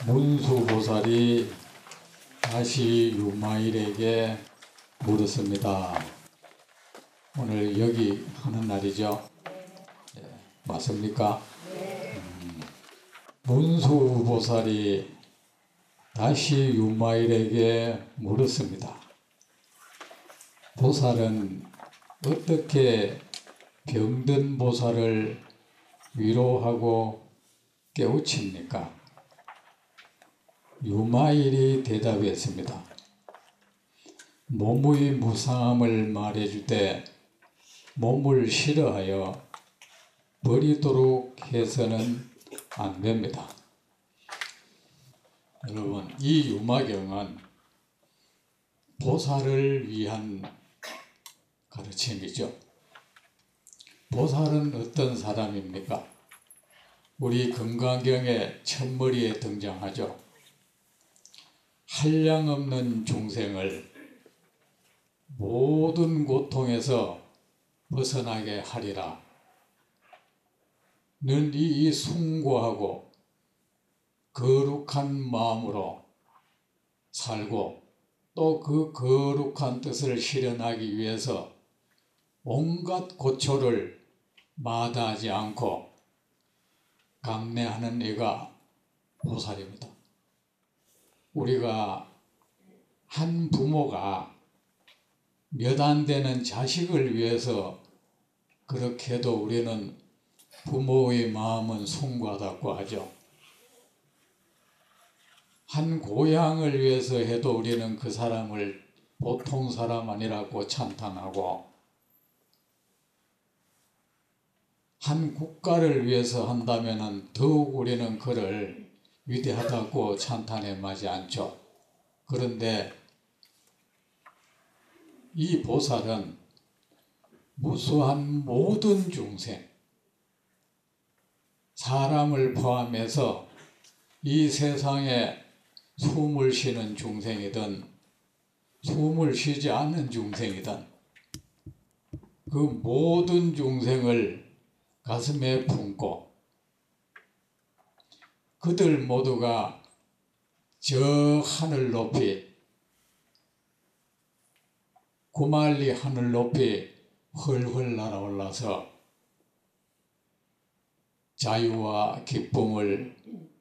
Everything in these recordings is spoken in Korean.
문수보살이 다시 유마일에게 물었습니다. 오늘 여기 하는 날이죠? 네. 맞습니까? 문수보살이 다시 유마일에게 물었습니다. 보살은 어떻게 병든 보살을 위로하고 깨우칩니까? 유마일이 대답했습니다. 몸의 무상함을 말해주되 몸을 싫어하여 버리도록 해서는 안 됩니다. 여러분, 이 유마경은 보살을 위한 가르침이죠. 보살은 어떤 사람입니까? 우리 금강경의 첫머리에 등장하죠. 한량없는 중생을 모든 고통에서 벗어나게 하리라. 는 이 숭고하고 거룩한 마음으로 살고 또 그 거룩한 뜻을 실현하기 위해서 온갖 고초를 마다하지 않고 감내하는 이가 보살입니다. 우리가 한 부모가 몇 안 되는 자식을 위해서 그렇게 해도 우리는 부모의 마음은 숭고하다고 하죠. 한 고향을 위해서 해도 우리는 그 사람을 보통 사람 아니라고 찬탄하고, 한 국가를 위해서 한다면 더욱 우리는 그를 위대하다고 찬탄해 마지 않죠. 그런데 이 보살은 무수한 모든 중생, 사람을 포함해서 이 세상에 숨을 쉬는 중생이든 숨을 쉬지 않는 중생이든 그 모든 중생을 가슴에 품고 그들 모두가 저 하늘 높이, 구만리 하늘 높이 훨훨 날아올라서 자유와 기쁨을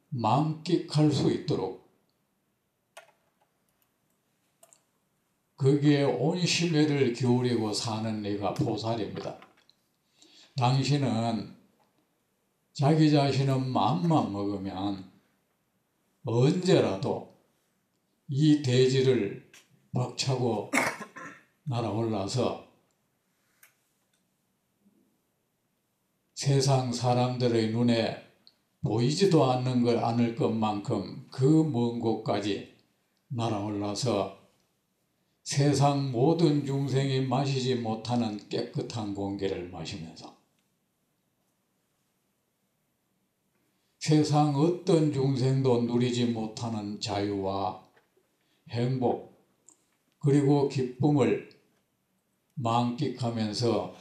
만끽할 수 있도록 거기에 온 심혈을 기울이고 사는 이가 보살입니다. 당신은 자기 자신은 마음만 먹으면 언제라도 이 대지를 박차고 날아올라서 세상 사람들의 눈에 보이지도 않을 것만큼 그 먼 곳까지 날아올라서 세상 모든 중생이 마시지 못하는 깨끗한 공기를 마시면서 세상 어떤 중생도 누리지 못하는 자유와 행복 그리고 기쁨을 만끽하면서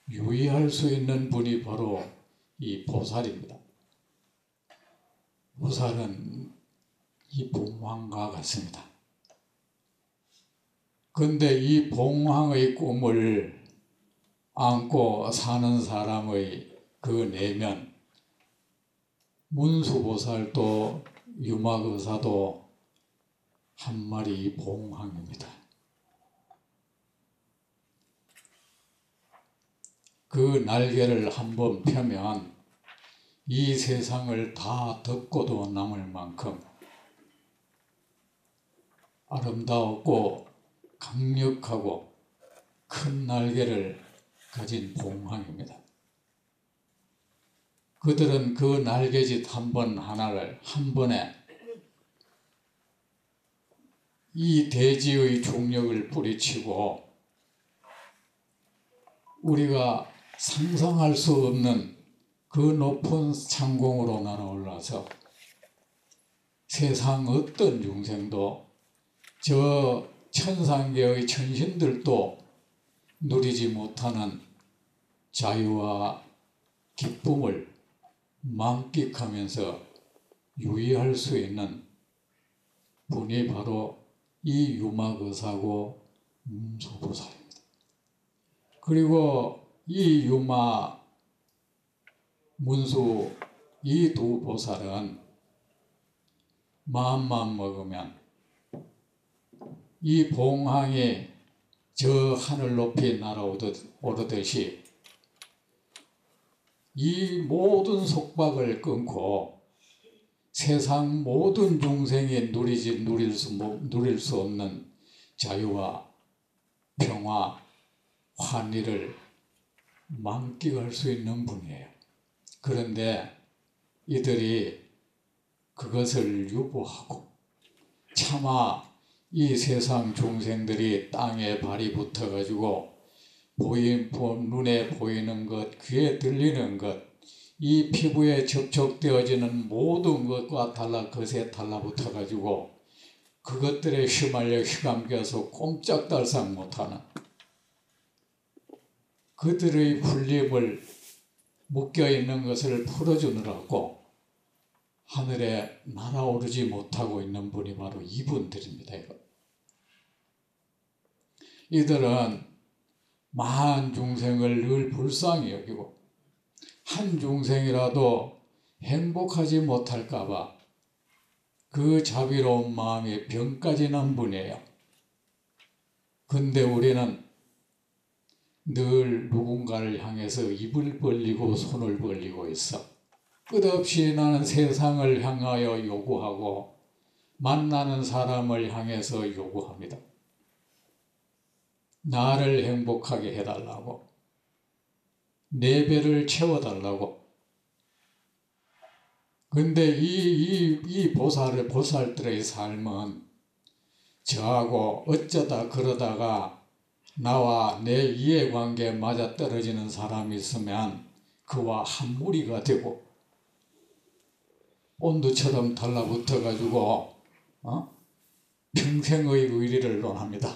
유의할 수 있는 분이 바로 이 보살입니다. 보살은 이 봉황과 같습니다. 그런데 이 봉황의 꿈을 안고 사는 사람의 그 내면, 문수보살도 유마거사도 한 마리 봉황입니다. 그 날개를 한번 펴면 이 세상을 다 덮고도 남을 만큼 아름다웠고 강력하고 큰 날개를 가진 봉황입니다. 그들은 그 날개짓 한 번에 이 대지의 중력을 뿌리치고 우리가 상상할 수 없는 그 높은 창공으로 날아올라서 세상 어떤 중생도 저 천상계의 천신들도 누리지 못하는 자유와 기쁨을 만끽하면서 유의할 수 있는 분이 바로 이 유마거사고 문수보살입니다. 그리고 이 유마, 문수 이 두 보살은 마음만 먹으면 이 봉황이 저 하늘 높이 날아오르듯이 이 모든 속박을 끊고 세상 모든 중생이 누릴 수 없는 자유와 평화, 환희를 만끽할 수 있는 분이에요. 그런데 이들이 그것을 유보하고 차마 이 세상 중생들이 땅에 발이 붙어가지고 눈에 보이는 것, 귀에 들리는 것, 이 피부에 접촉되어지는 모든 것과 것에 달라붙어가지고 그것들에 휘말려 휘감겨서 꼼짝달싹 못하는 그들의 풀림을 묶여있는 것을 풀어주느라고 하늘에 날아오르지 못하고 있는 분이 바로 이분들입니다. 이들은 많은 중생을 늘 불쌍히 여기고 한 중생이라도 행복하지 못할까 봐 그 자비로운 마음이 병까지 난 분이에요. 근데 우리는 늘 누군가를 향해서 입을 벌리고 손을 벌리고 있어. 끝없이 나는 세상을 향하여 요구하고 만나는 사람을 향해서 요구합니다. 나를 행복하게 해달라고, 내 배를 채워달라고. 근데 이 보살들의 삶은 저하고 어쩌다 그러다가 나와 내 이해관계에 맞아떨어지는 사람이 있으면 그와 한 무리가 되고 온두처럼 달라붙어가지고 평생의 의리를 논합니다.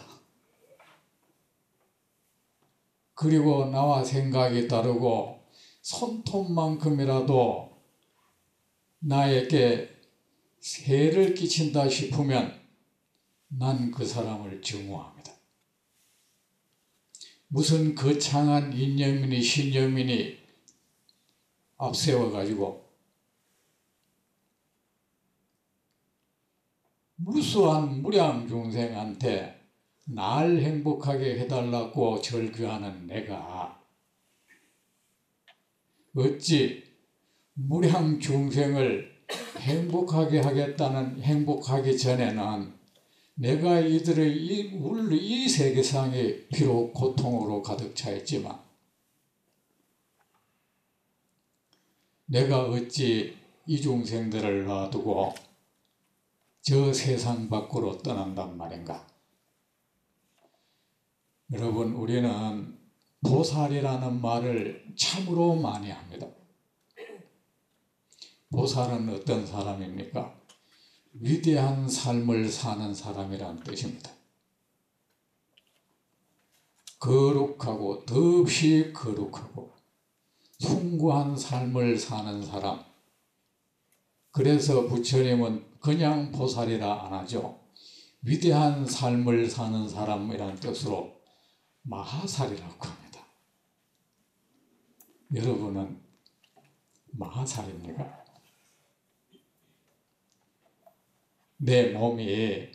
그리고 나와 생각이 다르고 손톱만큼이라도 나에게 해를 끼친다 싶으면 난 그 사람을 증오합니다. 무슨 거창한 이념이니 신념이니 앞세워가지고 무수한 무량 중생한테 날 행복하게 해달라고 절규하는 내가 어찌 무량 중생을 행복하게 행복하기 전에는 내가 이들의 이 세계상이 비록 고통으로 가득 차 있지만 내가 어찌 이 중생들을 놔두고 저 세상 밖으로 떠난단 말인가. 여러분, 우리는 보살이라는 말을 참으로 많이 합니다. 보살은 어떤 사람입니까? 위대한 삶을 사는 사람이라는 뜻입니다. 거룩하고 더없이 거룩하고 숭고한 삶을 사는 사람. 그래서 부처님은 그냥 보살이라 안 하죠. 위대한 삶을 사는 사람이라는 뜻으로 마하살이라고 합니다. 여러분은 마하살입니까? 내 몸이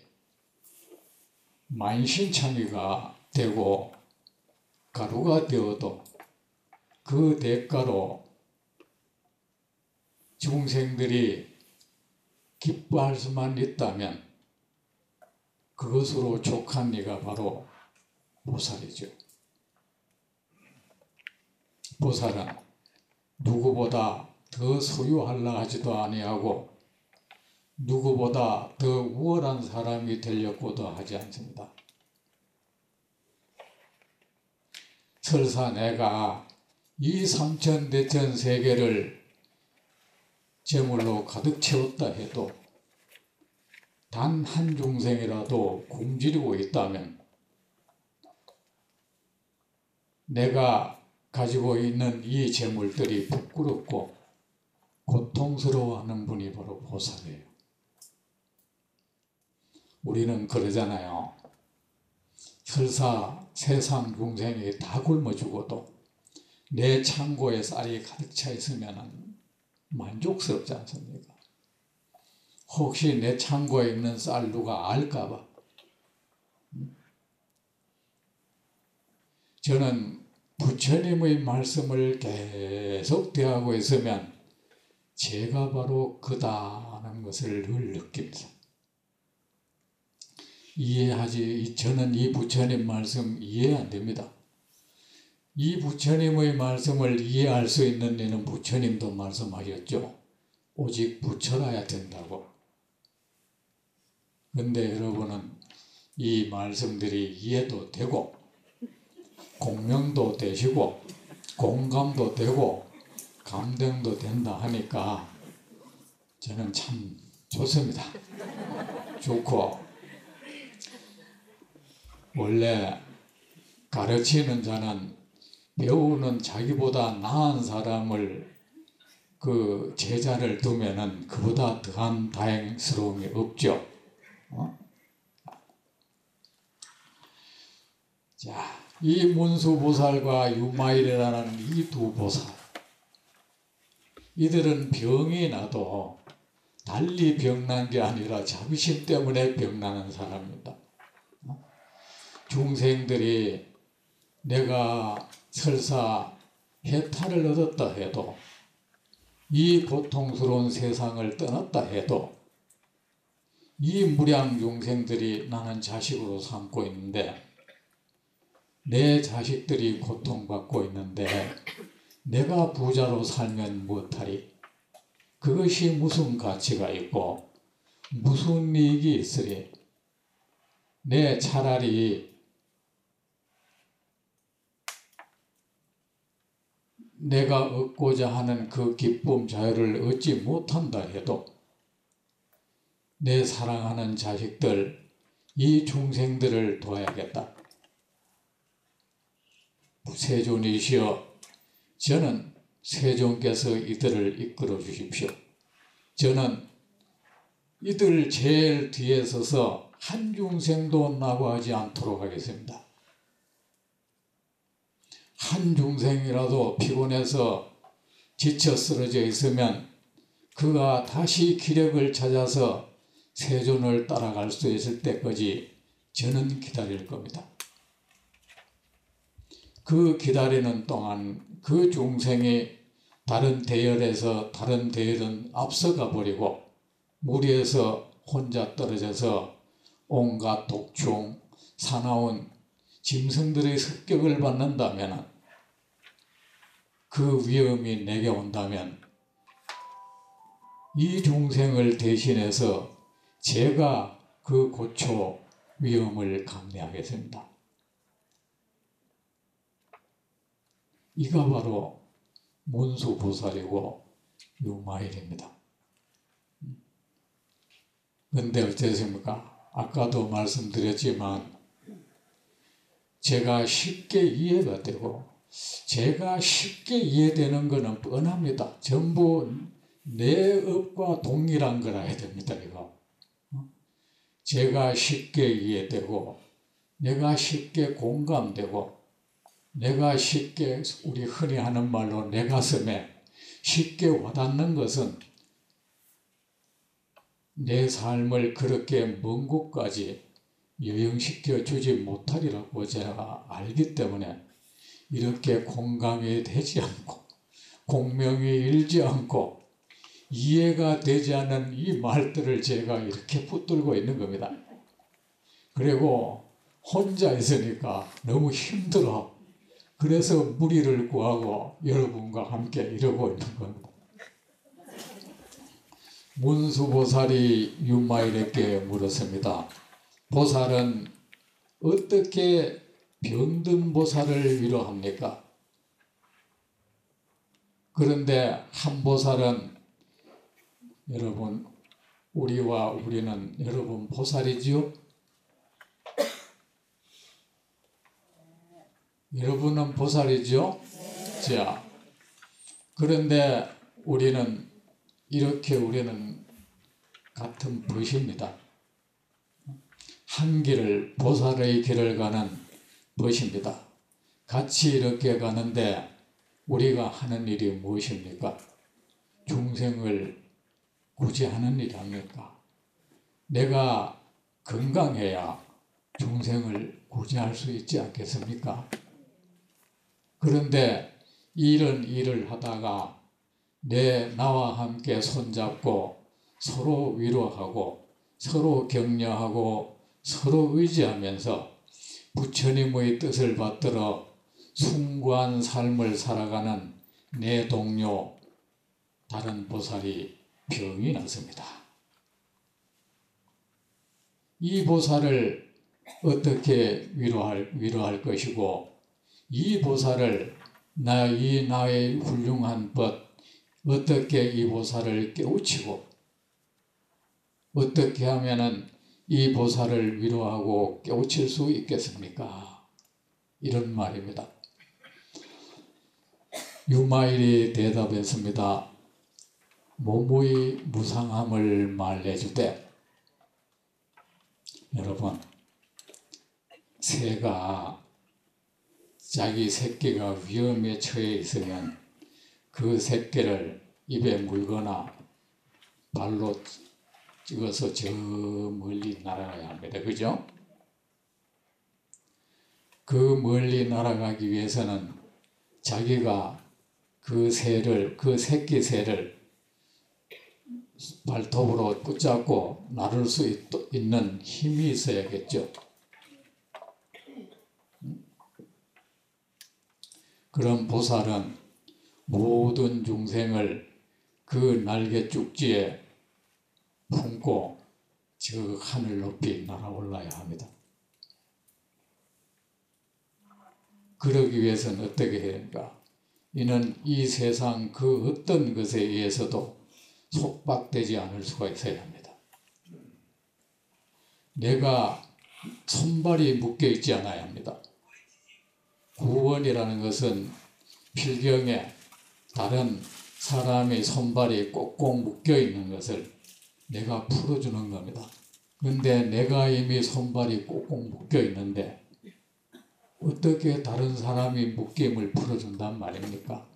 만신창이가 되고 가루가 되어도 그 대가로 중생들이 기뻐할 수만 있다면 그것으로 족한 이가 바로 보살이죠. 보살은 누구보다 더 소유하려 하지도 아니하고 누구보다 더 우월한 사람이 되려고도 하지 않습니다. 설사 내가 이 삼천대천 세계를 재물로 가득 채웠다 해도 단 한 중생이라도 굶주리고 있다면 내가 가지고 있는 이 재물들이 부끄럽고 고통스러워하는 분이 바로 보살이에요. 우리는 그러잖아요. 설사 세상 중생이 다 굶어 죽어도 내 창고에 쌀이 가득 차 있으면 만족스럽지 않습니까? 혹시 내 창고에 있는 쌀 누가 알까봐. 저는 부처님의 말씀을 계속 대하고 있으면 제가 바로 그다는 것을 늘 느낍니다. 저는 이 부처님 말씀 이해 안 됩니다. 이 부처님의 말씀을 이해할 수 있는 이는 부처님도 말씀하셨죠. 오직 부처라야 된다고. 근데 여러분은 이 말씀들이 이해도 되고 공명도 되시고 공감도 되고 감동도 된다 하니까 저는 참 좋습니다. 좋고, 원래 가르치는 자는 배우는 자기보다 나은 사람을 그 제자를 두면은 그보다 더한 다행스러움이 없죠. 자, 이 문수보살과 유마일이라는 이 두 보살, 이들은 병이 나도 달리 병난 게 아니라 자비심 때문에 병나는 사람입니다. 중생들이 내가 설사 해탈을 얻었다 해도, 이 고통스러운 세상을 떠났다 해도, 이 무량 중생들이 나는 자식으로 삼고 있는데, 내 자식들이 고통받고 있는데 내가 부자로 살면 무엇하리? 그것이 무슨 가치가 있고 무슨 이익이 있으리? 내 차라리 내가 얻고자 하는 그 기쁨 자유를 얻지 못한다 해도 내 사랑하는 자식들, 이 중생들을 도와야겠다. 세존이시여, 저는 세존께서 이들을 이끌어 주십시오. 저는 이들 제일 뒤에 서서 한 중생도 나고하지 않도록 하겠습니다. 한 중생이라도 피곤해서 지쳐 쓰러져 있으면 그가 다시 기력을 찾아서 세존을 따라갈 수 있을 때까지 저는 기다릴 겁니다. 그 기다리는 동안 그 중생이 다른 대열에서 다른 대열은 앞서가 버리고 무리에서 혼자 떨어져서 온갖 독충, 사나운 짐승들의 습격을 받는다면, 그 위험이 내게 온다면 이 중생을 대신해서 제가 그 고초 위험을 감내하겠습니다. 이가 바로 문수보살이고 유마일입니다. 그런데 어떻습니까? 아까도 말씀드렸지만 제가 쉽게 이해가 되고 제가 쉽게 이해되는 것은 뻔합니다. 전부 내 업과 동일한 거라 해야 됩니다. 이거. 제가 쉽게 이해되고 내가 쉽게 공감되고 내가 쉽게, 우리 흔히 하는 말로 내 가슴에 쉽게 와닿는 것은 내 삶을 그렇게 먼 곳까지 여행시켜 주지 못하리라고 제가 알기 때문에 이렇게 공감이 되지 않고 공명이 일지 않고 이해가 되지 않는 이 말들을 제가 이렇게 붙들고 있는 겁니다. 그리고 혼자 있으니까 너무 힘들어. 그래서 무리를 구하고 여러분과 함께 이러고 있는 겁니다. 문수보살이 유마일에게 물었습니다. 보살은 어떻게 병든 보살을 위로합니까? 그런데 한 보살은, 여러분, 우리는 여러분 보살이지요? 여러분은 보살이죠? 자, 그런데 우리는 이렇게 우리는 같은 벗입니다. 한 길을 보살의 길을 가는 벗입니다. 같이 이렇게 가는데 우리가 하는 일이 무엇입니까? 중생을 구제하는 일 아닙니까? 내가 건강해야 중생을 구제할 수 있지 않겠습니까? 그런데 이런 일을 하다가 나와 함께 손잡고 서로 위로하고 서로 격려하고 서로 의지하면서 부처님의 뜻을 받들어 숭고한 삶을 살아가는 내 동료 다른 보살이 병이 났습니다. 이 보살을 어떻게 위로할 것이고 이 보살을 나의 훌륭한 벗 어떻게 이 보살을 깨우치고 어떻게 하면은 이 보살을 위로하고 깨우칠 수 있겠습니까? 이런 말입니다. 유마일이 대답했습니다. 몸의 무상함을 말해주되 여러분 새가 자기 새끼가 위험에 처해 있으면 그 새끼를 입에 물거나 발로 찍어서 저 멀리 날아가야 합니다. 그죠? 그 멀리 날아가기 위해서는 자기가 그 새끼 새를 발톱으로 붙잡고 나를 수 있는 힘이 있어야겠죠. 그런 보살은 모든 중생을 그 날개 쭉지에 품고 저 하늘 높이 날아올라야 합니다. 그러기 위해서는 어떻게 해야 합니까? 이는 이 세상 그 어떤 것에 의해서도 속박되지 않을 수가 있어야 합니다. 내가 손발이 묶여 있지 않아야 합니다. 구원이라는 것은 필경에 다른 사람의 손발이 꼭꼭 묶여 있는 것을 내가 풀어주는 겁니다. 그런데 내가 이미 손발이 꼭꼭 묶여 있는데 어떻게 다른 사람이 묶임을 풀어준단 말입니까?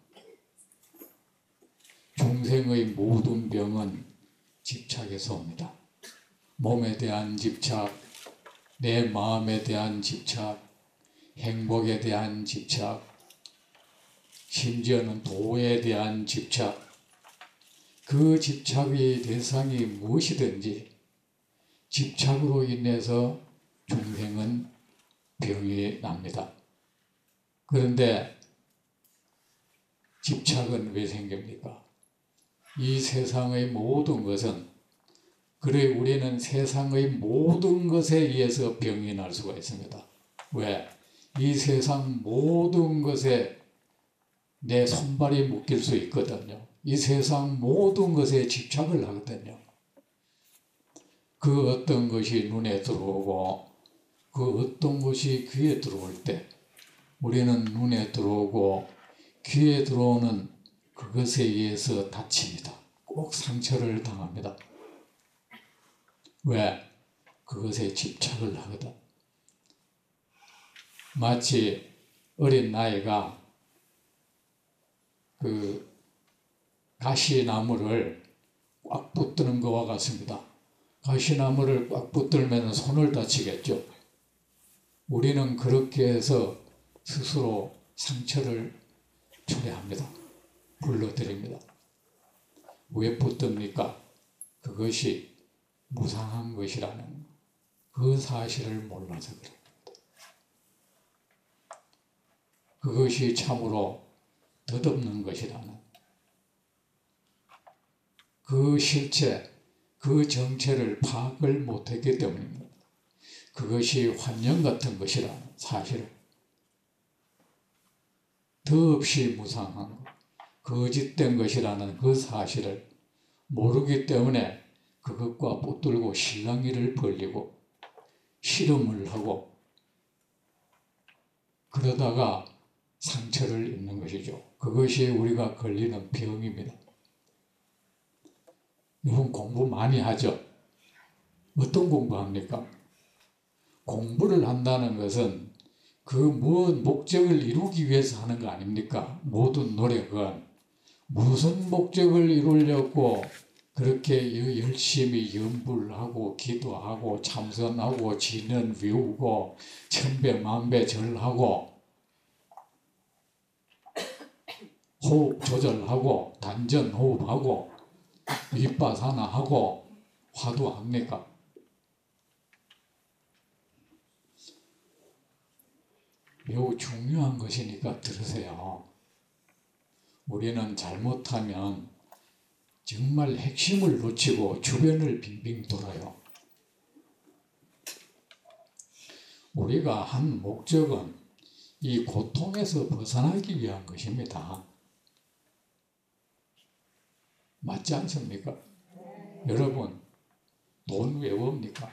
중생의 모든 병은 집착에서 옵니다. 몸에 대한 집착, 내 마음에 대한 집착, 행복에 대한 집착, 심지어는 도에 대한 집착, 그 집착의 대상이 무엇이든지 집착으로 인해서 중생은 병이 납니다. 그런데 집착은 왜 생깁니까? 이 세상의 모든 것은 그래 우리는 세상의 모든 것에 의해서 병이 날 수가 있습니다. 왜? 이 세상 모든 것에 내 손발이 묶일 수 있거든요. 이 세상 모든 것에 집착을 하거든요. 그 어떤 것이 눈에 들어오고 그 어떤 것이 귀에 들어올 때 우리는 눈에 들어오고 귀에 들어오는 그것에 의해서 다칩니다. 꼭 상처를 당합니다. 왜? 그것에 집착을 하거든. 마치 어린 아이가 그 가시나무를 꽉 붙드는 것과 같습니다. 가시나무를 꽉 붙들면 손을 다치겠죠. 우리는 그렇게 해서 스스로 상처를 초래합니다. 불러들입니다. 왜 붙듭니까? 그것이 무상한 것이라는 그 사실을 몰라서 그럽니다. 그것이 참으로 덧없는 것이라는 그 실체, 그 정체를 파악을 못했기 때문입니다. 그것이 환영 같은 것이라는 사실을 더없이 무상한 것, 거짓된 것이라는 그 사실을 모르기 때문에 그것과 붙들고 실랑이를 벌리고 실험을 하고 그러다가 상처를 입는 것이죠. 그것이 우리가 걸리는 병입니다. 여러분 공부 많이 하죠? 어떤 공부합니까? 공부를 한다는 것은 그 무엇 목적을 이루기 위해서 하는 거 아닙니까? 모든 노력은 무슨 목적을 이루려고 그렇게 열심히 연불 하고 기도하고 참선하고 진언 외우고 천배만배 절하고 호흡 조절하고 단전 호흡하고 윗바사나 하고 화두합니까? 매우 중요한 것이니까 들으세요. 우리는 잘못하면 정말 핵심을 놓치고 주변을 빙빙 돌아요. 우리가 한 목적은 이 고통에서 벗어나기 위한 것입니다. 맞지 않습니까? 여러분, 돈 왜 봅니까?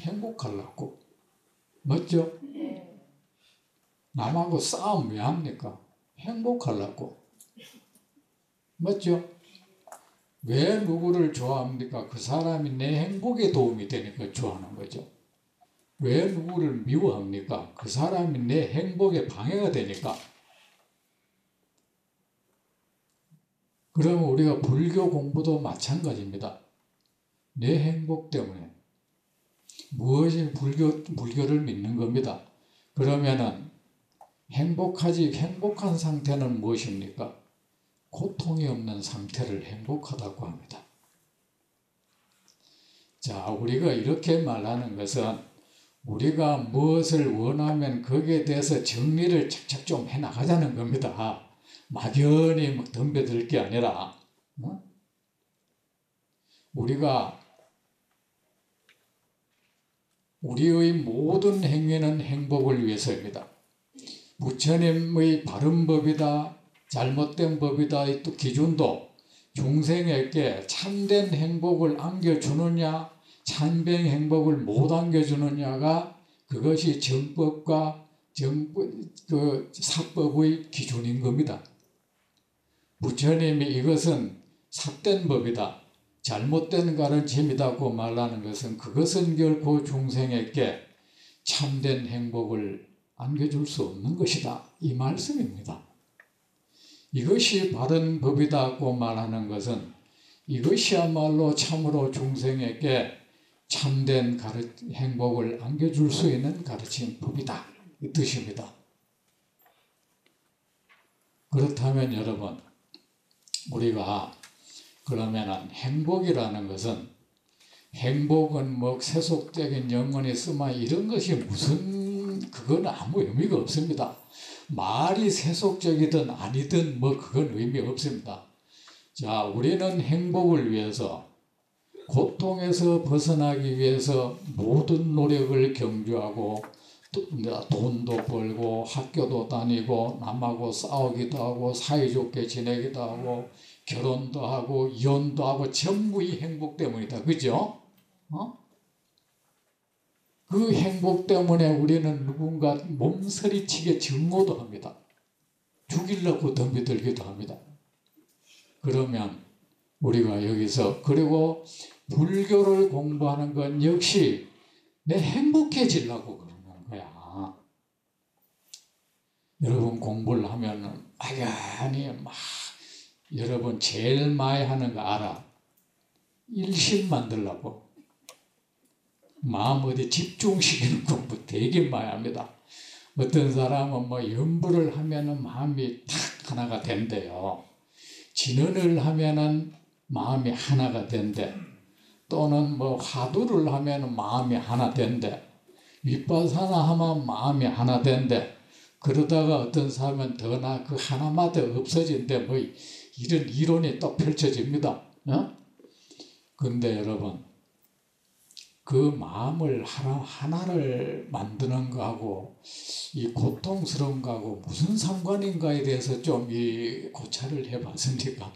행복하려고. 맞죠? 남하고 싸움 왜 합니까? 행복하려고. 맞죠? 왜 누구를 좋아합니까? 그 사람이 내 행복에 도움이 되니까 좋아하는 거죠. 왜 누구를 미워합니까? 그 사람이 내 행복에 방해가 되니까. 그러면 우리가 불교 공부도 마찬가지입니다. 내 행복 때문에. 무엇이 불교를 믿는 겁니다. 그러면은 행복한 상태는 무엇입니까? 고통이 없는 상태를 행복하다고 합니다. 자, 우리가 이렇게 말하는 것은 우리가 무엇을 원하면 거기에 대해서 정리를 착착 좀 해나가자는 겁니다. 막연히 막 덤벼들 게 아니라 우리가 우리의 모든 행위는 행복을 위해서입니다. 부처님의 바른 법이다, 잘못된 법이다 이 또 기준도 중생에게 참된 행복을 안겨주느냐, 참된 행복을 못 안겨주느냐가 그것이 정법과 사법의 기준인 겁니다. 부처님이 이것은 삿된 법이다, 잘못된 가르침이다고 말하는 것은 그것은 결코 중생에게 참된 행복을 안겨줄 수 없는 것이다. 이 말씀입니다. 이것이 바른 법이다고 말하는 것은 이것이야말로 참으로 중생에게 참된 행복을 안겨줄 수 있는 가르침 법이다. 이 뜻입니다. 그렇다면 여러분, 우리가 그러면은 행복이라는 것은 행복은 뭐 세속적인 영혼이 쓰마 이런 것이 무슨 그건 아무 의미가 없습니다. 말이 세속적이든 아니든 뭐 그건 의미 없습니다. 자, 우리는 행복을 위해서 고통에서 벗어나기 위해서 모든 노력을 경주하고 돈도 벌고 학교도 다니고 남하고 싸우기도 하고 사이좋게 지내기도 하고 결혼도 하고 이혼도 하고 전부 이 행복 때문이다. 그죠? 그 행복 때문에 우리는 누군가 몸서리치게 증오도 합니다. 죽이려고 덤비들기도 합니다. 그러면 우리가 여기서 그리고 불교를 공부하는 건 역시 내 행복해지려고 그러는 거야. 여러분 공부를 하면은 막연히 막 여러분 제일 많이 하는 거 알아? 일심 만들려고. 마음 어디 집중시키는 공부 되게 많이 합니다. 어떤 사람은 뭐 연불을 하면은 마음이 탁 하나가 된대요. 진언을 하면은 마음이 하나가 된대. 또는 뭐 화두를 하면은 마음이 하나 된대. 윗바사나 하면 마음이 하나 된대. 그러다가 어떤 사람은 더 나 그 하나마다 없어진대. 뭐 이런 이론이 또 펼쳐집니다. 근데 여러분, 그 마음을 하나를 만드는 거하고 이 고통스러운 거하고 무슨 상관인가에 대해서 좀 이 고찰을 해봤습니까?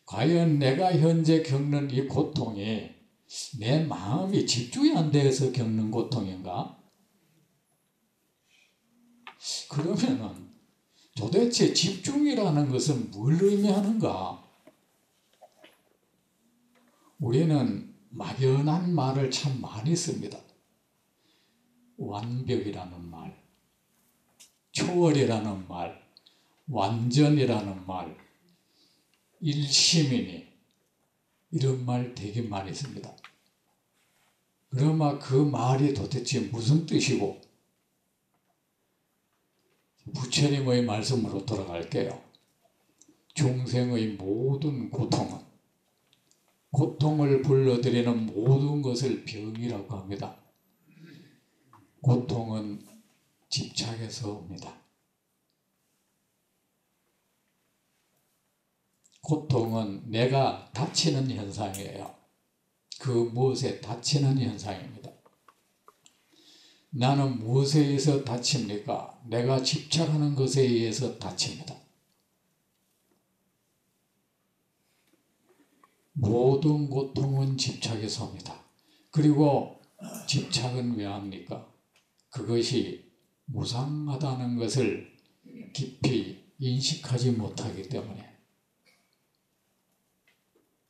과연 내가 현재 겪는 이 고통이 내 마음이 집중이 안 돼서 겪는 고통인가? 그러면은 도대체 집중이라는 것은 뭘 의미하는가? 우리는 막연한 말을 참 많이 씁니다. 완벽이라는 말, 초월이라는 말, 완전이라는 말, 일심이니 이런 말 되게 많이 씁니다. 그러면 그 말이 도대체 무슨 뜻이고? 부처님의 말씀으로 돌아갈게요. 중생의 모든 고통을 불러들이는 모든 것을 병이라고 합니다. 고통은 집착에서 옵니다. 고통은 내가 다치는 현상이에요. 그 무엇에 다치는 현상입니다. 나는 무엇에 의해서 다칩니까? 내가 집착하는 것에 의해서 다칩니다. 모든 고통은 집착에서 옵니다. 그리고 집착은 왜 합니까? 그것이 무상하다는 것을 깊이 인식하지 못하기 때문에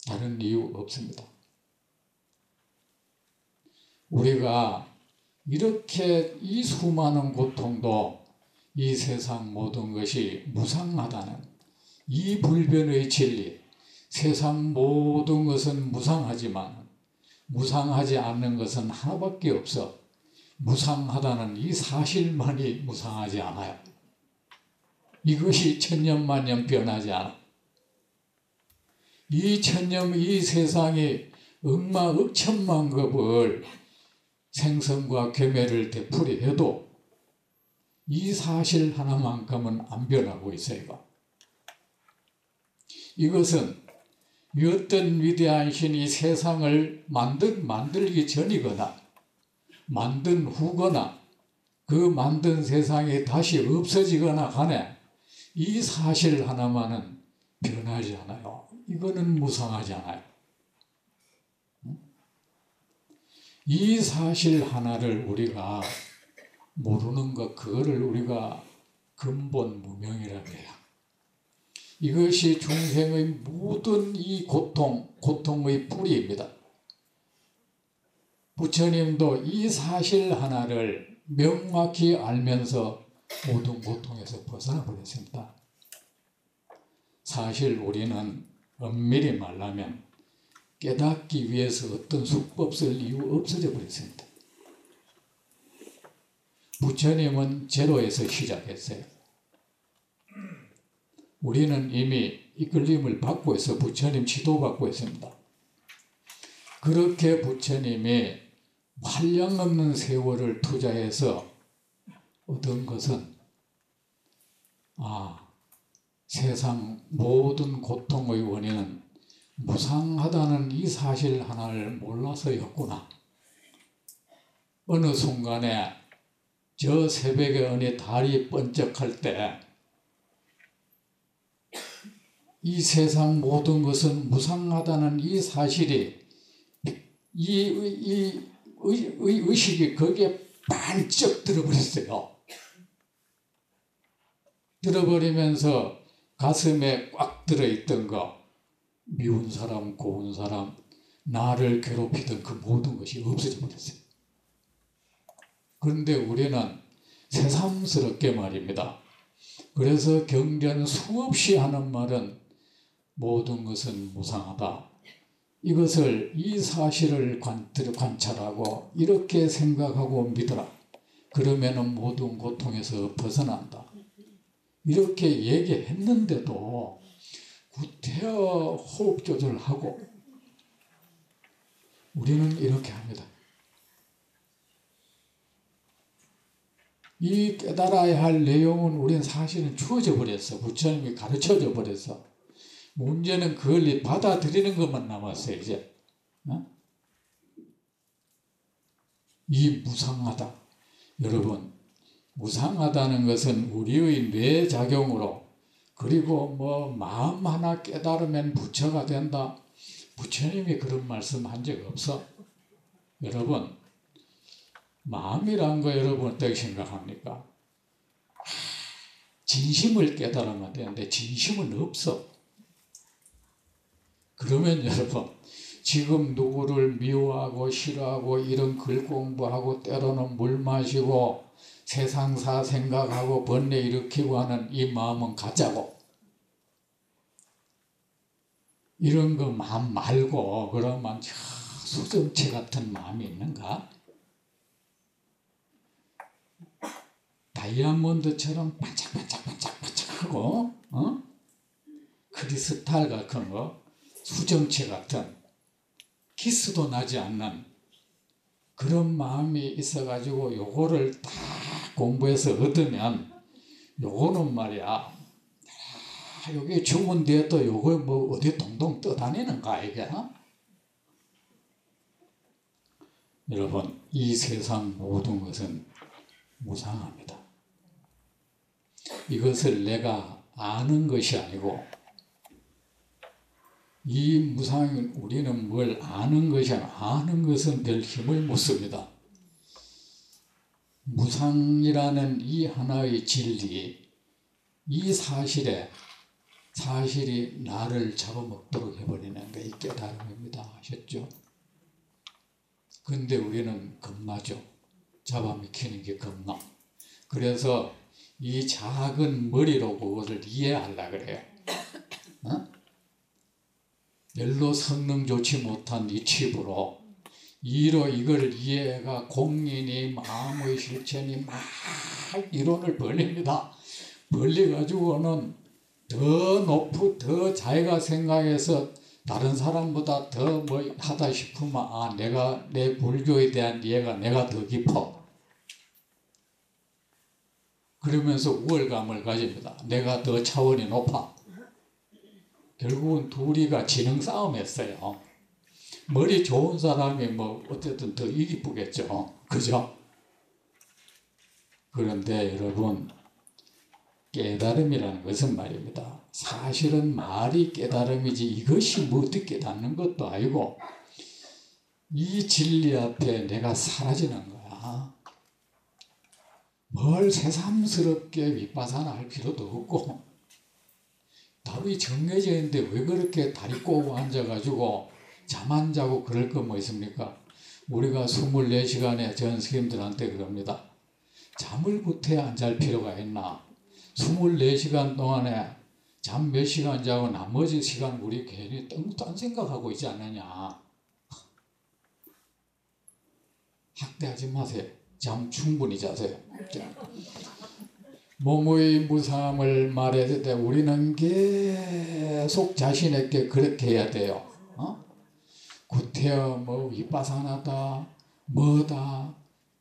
다른 이유 없습니다. 우리가 이렇게 이 수많은 고통도 이 세상 모든 것이 무상하다는 이 불변의 진리, 세상 모든 것은 무상하지만 무상하지 않는 것은 하나밖에 없어. 무상하다는 이 사실만이 무상하지 않아요. 이것이 천년만년 변하지 않아. 이 천년, 이 세상이 억천만 급을 생선과 괴멸을 되풀이해도 이 사실 하나만큼은 안 변하고 있어요. 이것은 어떤 위대한 신이 세상을 만들기 전이거나 만든 후거나 그 만든 세상이 다시 없어지거나 간에 이 사실 하나만은 변하지 않아요. 이거는 무상하지 않아요. 이 사실 하나를 우리가 모르는 것, 그거를 우리가 근본 무명이라고 해요. 이것이 중생의 모든 이 고통의 뿌리입니다. 부처님도 이 사실 하나를 명확히 알면서 모든 고통에서 벗어나 버렸습니다. 사실 우리는 엄밀히 말하면 깨닫기 위해서 어떤 수법 쓸 이유 없어져 버렸습니다. 부처님은 제로에서 시작했어요. 우리는 이미 이끌림을 받고 있어 부처님 지도받고 있습니다. 그렇게 부처님이 한량없는 세월을 투자해서 얻은 것은 세상 모든 고통의 원인은 무상하다는 이 사실 하나를 몰라서였구나. 어느 순간에 저 새벽에 어느 달이 번쩍할 때 이 세상 모든 것은 무상하다는 이 사실이 이 의식이 거기에 반짝 들어버렸어요. 들어버리면서 가슴에 꽉 들어있던 거, 미운 사람, 고운 사람, 나를 괴롭히던 그 모든 것이 없어져 버렸어요. 그런데 우리는 새삼스럽게 말입니다. 그래서 경전 수없이 하는 말은 모든 것은 무상하다. 이것을 이 사실을 관찰하고 이렇게 생각하고 믿어라. 그러면 모든 고통에서 벗어난다. 이렇게 얘기했는데도 구태여 호흡 조절하고 우리는 이렇게 합니다. 이 깨달아야 할 내용은 우리는 사실은 주어져 버렸어. 부처님이 가르쳐져 버렸어. 문제는 그걸 받아들이는 것만 남았어요. 이제 이 무상하다. 여러분, 무상하다는 것은 우리의 뇌작용으로 그리고 뭐 마음 하나 깨달으면 부처가 된다. 부처님이 그런 말씀 한 적 없어. 여러분, 마음이란 거 여러분 어떻게 생각합니까? 진심을 깨달으면 되는데 진심은 없어. 그러면 여러분 지금 누구를 미워하고 싫어하고 이런 글 공부하고 때로는 물 마시고 세상사 생각하고 번뇌 일으키고 하는 이 마음은 가짜고, 이런 거 마음 말고 그러면 수정체 같은 마음이 있는가? 다이아몬드처럼 반짝반짝반짝반짝하고 크리스탈 같은 거, 수정체 같은, 기스도 나지 않는 그런 마음이 있어가지고 요거를 다 공부해서 얻으면 요거는 말이야, 여기 죽은 뒤에도 요거 뭐 어디 동동 떠다니는가 이게? 여러분 이 세상 모든 것은 무상합니다. 이것을 내가 아는 것이 아니고, 이 무상은 우리는 뭘 아는 것이 아니고, 아는 것은 별 힘을 못 씁니다. 무상이라는 이 하나의 진리, 이 사실이 나를 잡아먹도록 해버리는 게 이 깨달음입니다. 아셨죠? 근데 우리는 겁나죠. 잡아먹히는 게 겁나. 그래서 이 작은 머리로 그것을 이해하려고 그래요. 별로 성능 좋지 못한 이 칩으로 이걸 이해가 공인이 마음의 실천이 막 이론을 벌립니다. 벌려가지고는 더 자기가 생각해서 다른 사람보다 더 뭐 하다 싶으면 내가 내 불교에 대한 이해가 내가 더 깊어. 그러면서 우월감을 가집니다. 내가 더 차원이 높아. 결국은 둘이가 지능 싸움했어요. 머리 좋은 사람이 뭐 어쨌든 더 이기쁘겠죠. 그죠? 그런데 여러분 깨달음이라는 것은 말입니다. 사실은 말이 깨달음이지 이것이 뭐 어떻게 깨닫는 것도 아니고, 이 진리 앞에 내가 사라지는 거야. 뭘 새삼스럽게 윗바사나 할 필요도 없고, 답이 정해져 있는데 왜 그렇게 다리 꼬고 앉아가지고 잠 안 자고 그럴 거 뭐 있습니까? 우리가 24시간에 전 스님들한테 그럽니다. 잠을 구태야 안 잘 필요가 있나? 24시간 동안에 잠 몇 시간 자고 나머지 시간 우리 괜히 딴 생각하고 있지 않느냐. 학대하지 마세요. 잠 충분히 자세요. 몸의 무상함을 말했을 때 우리는 계속 자신에게 그렇게 해야 돼요. 구태여 뭐 윗바사나다 뭐다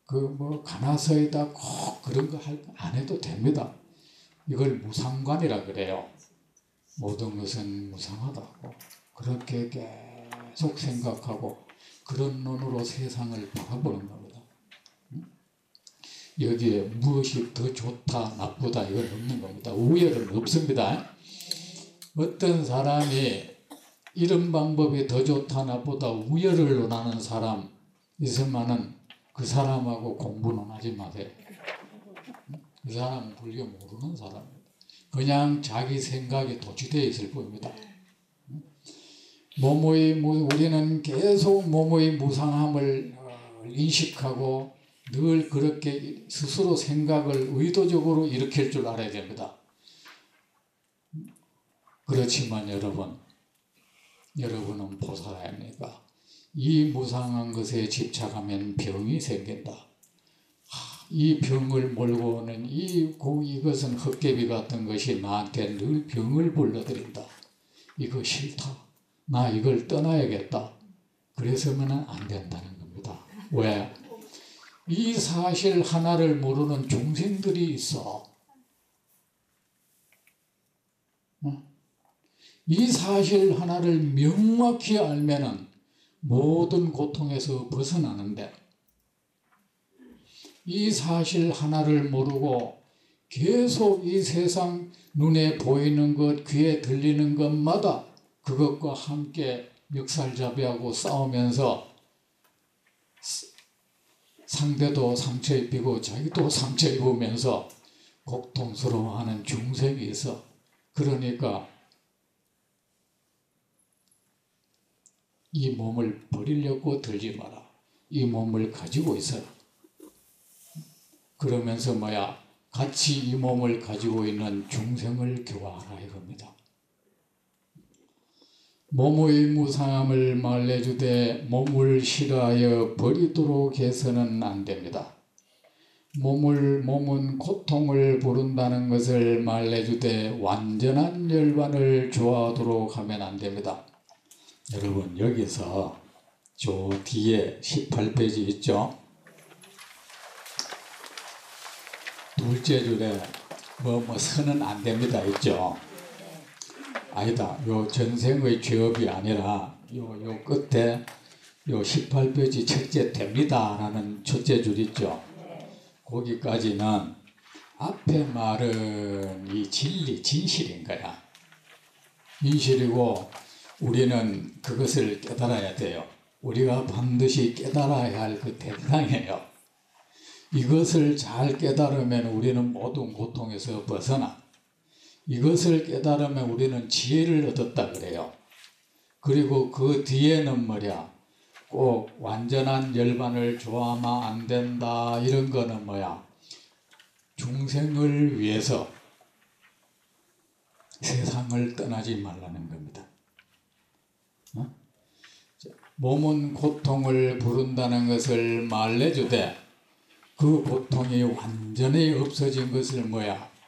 그 뭐 가나서이다 꼭 그런 거 안 해도 됩니다. 이걸 무상관이라 그래요. 모든 것은 무상하다고 그렇게 계속 생각하고 그런 눈으로 세상을 바라보는 겁니다. 여기에 무엇이 더 좋다 나쁘다 이건 없는 겁니다. 우열은 없습니다. 어떤 사람이 이런 방법이 더 좋다 나쁘다 우열을 논하는 사람 있으면은 그 사람하고 공부는 하지 마세요. 그 사람은 불교 모르는 사람입니다. 그냥 자기 생각에 도취되어 있을 뿐입니다. 우리는 계속 몸의 무상함을 인식하고 늘 그렇게 스스로 생각을 의도적으로 일으킬 줄 알아야 됩니다. 그렇지만 여러분은 보살 아닙니까? 이 무상한 것에 집착하면 병이 생긴다. 이 병을 몰고 오는 이것은 헛개비 같은 것이 나한테 늘 병을 불러들인다. 이거 싫다. 나 이걸 떠나야겠다. 그래서는 안 된다는 겁니다. 왜? 이 사실 하나를 모르는 중생들이 있어. 이 사실 하나를 명확히 알면은 모든 고통에서 벗어나는데, 이 사실 하나를 모르고 계속 이 세상 눈에 보이는 것, 귀에 들리는 것마다 그것과 함께 멱살잡이하고 싸우면서 상대도 상처 입히고 자기도 상처 입으면서 고통스러워하는 중생이 있어. 그러니까 이 몸을 버리려고 들지 마라. 이 몸을 가지고 있어라. 그러면서 같이 이 몸을 가지고 있는 중생을 교화하라 이겁니다. 몸의 무상함을 말해주되 몸을 싫어하여 버리도록 해서는 안 됩니다. 몸은 고통을 부른다는 것을 말해주되 완전한 열반을 좋아하도록 하면 안 됩니다. 여러분 여기서 저 뒤에 18페이지 있죠? 둘째 줄에 서는 안 됩니다 있죠? 아니다. 요 전생의 죄업이 아니라 요 끝에 요 18페이지 첫째 됩니다 라는 첫째 줄 있죠? 거기까지는 앞에 말은 이 진리, 진실인 거야. 진실이고 우리는 그것을 깨달아야 돼요. 우리가 반드시 깨달아야 할 그 대상이에요. 이것을 잘 깨달으면 우리는 모든 고통에서 벗어나. 이것을 깨달으면 우리는 지혜를 얻었다 그래요. 그리고 그 뒤에는 꼭 완전한 열반을 좋아하면 안 된다. 이런 거는 중생을 위해서 세상을 떠나지 말라는 겁니다. 몸은 고통을 부른다는 것을 말해주되 그 고통이 완전히 없어진 것을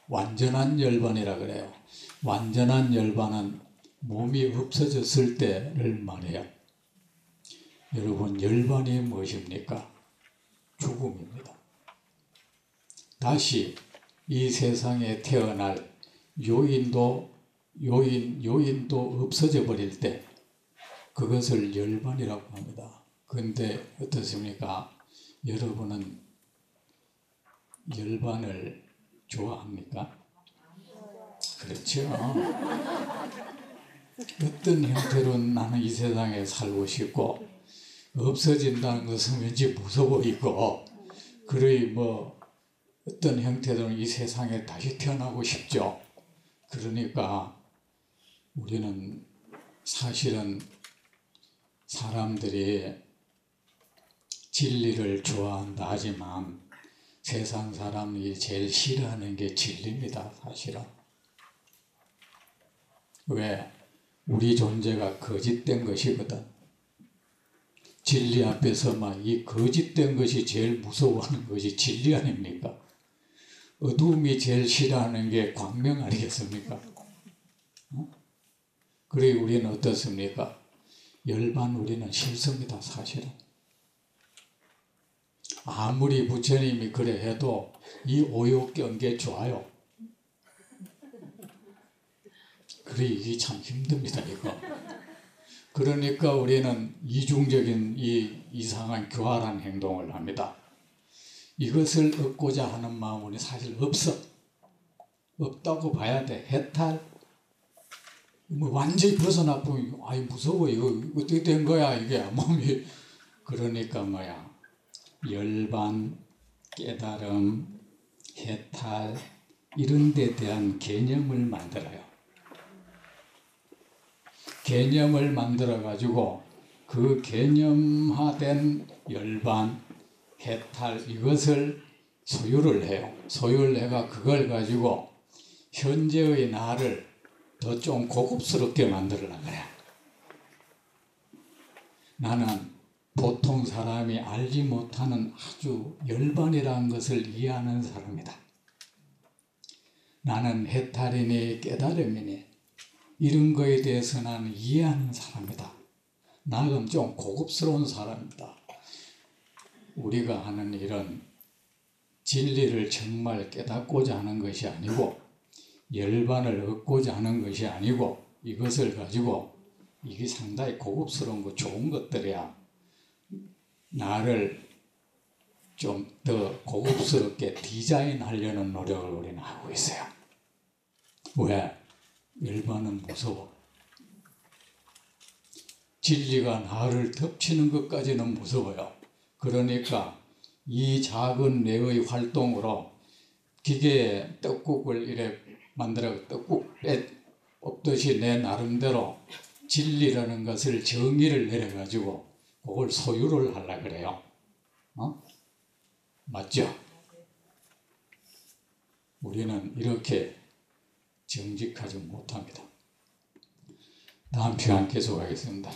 완전한 열반이라 그래요. 완전한 열반은 몸이 없어졌을 때를 말해요. 여러분 열반이 무엇입니까? 죽음입니다. 다시 이 세상에 태어날 요인도 없어져 버릴 때 그것을 열반이라고 합니다. 그런데 어떻습니까? 여러분은 열반을 좋아합니까? 그렇죠. 어떤 형태로 나는 이 세상에 살고 싶고 없어진다는 것은 왠지 무서워 보이고 그러니 어떤 형태로는 이 세상에 다시 태어나고 싶죠. 그러니까 우리는 사실은 사람들이 진리를 좋아한다 하지만 세상 사람이 제일 싫어하는 게 진리입니다. 사실은. 왜? 우리 존재가 거짓된 것이거든. 진리 앞에서 이 거짓된 것이 제일 무서워하는 것이 진리 아닙니까? 어두움이 제일 싫어하는 게 광명 아니겠습니까? 그래 우리는 어떻습니까? 열반 우리는 싫습니다. 사실은. 아무리 부처님이 그래 해도 이 오욕 껴는 게 좋아요. 그래 이게 참 힘듭니다. 이거. 그러니까 우리는 이중적인 이 이상한 교활한 행동을 합니다. 이것을 얻고자 하는 마음은 사실 없어. 없다고 봐야 돼. 해탈. 완전히 벗어나보면 무서워. 이거 어떻게 된 거야 이게 몸이. 그러니까 열반, 깨달음, 해탈 이런 데 대한 개념을 만들어요. 개념을 만들어 가지고 그 개념화된 열반, 해탈 이것을 소유를 해요. 소유를 해가 그걸 가지고 현재의 나를 더 좀 고급스럽게 만들려고 그래. 나는 보통 사람이 알지 못하는 아주 열반이라는 것을 이해하는 사람이다. 나는 해탈이니 깨달음이니 이런 거에 대해서 나는 이해하는 사람이다. 나는 좀 고급스러운 사람이다. 우리가 하는 일은 진리를 정말 깨닫고자 하는 것이 아니고 열반을 얻고자 하는 것이 아니고 이것을 가지고 이게 상당히 고급스러운 거 좋은 것들이야. 나를 좀 더 고급스럽게 디자인하려는 노력을 우리는 하고 있어요. 왜? 열반은 무서워. 진리가 나를 덮치는 것까지는 무서워요. 그러니까 이 작은 내의 활동으로 기계에 떡국을 이래 만들어 떡국 뽑듯이 내 나름대로 진리라는 것을 정의를 내려가지고 그걸 소유를 하려고 그래요. 맞죠? 우리는 이렇게 정직하지 못합니다. 다음 시간 계속하겠습니다.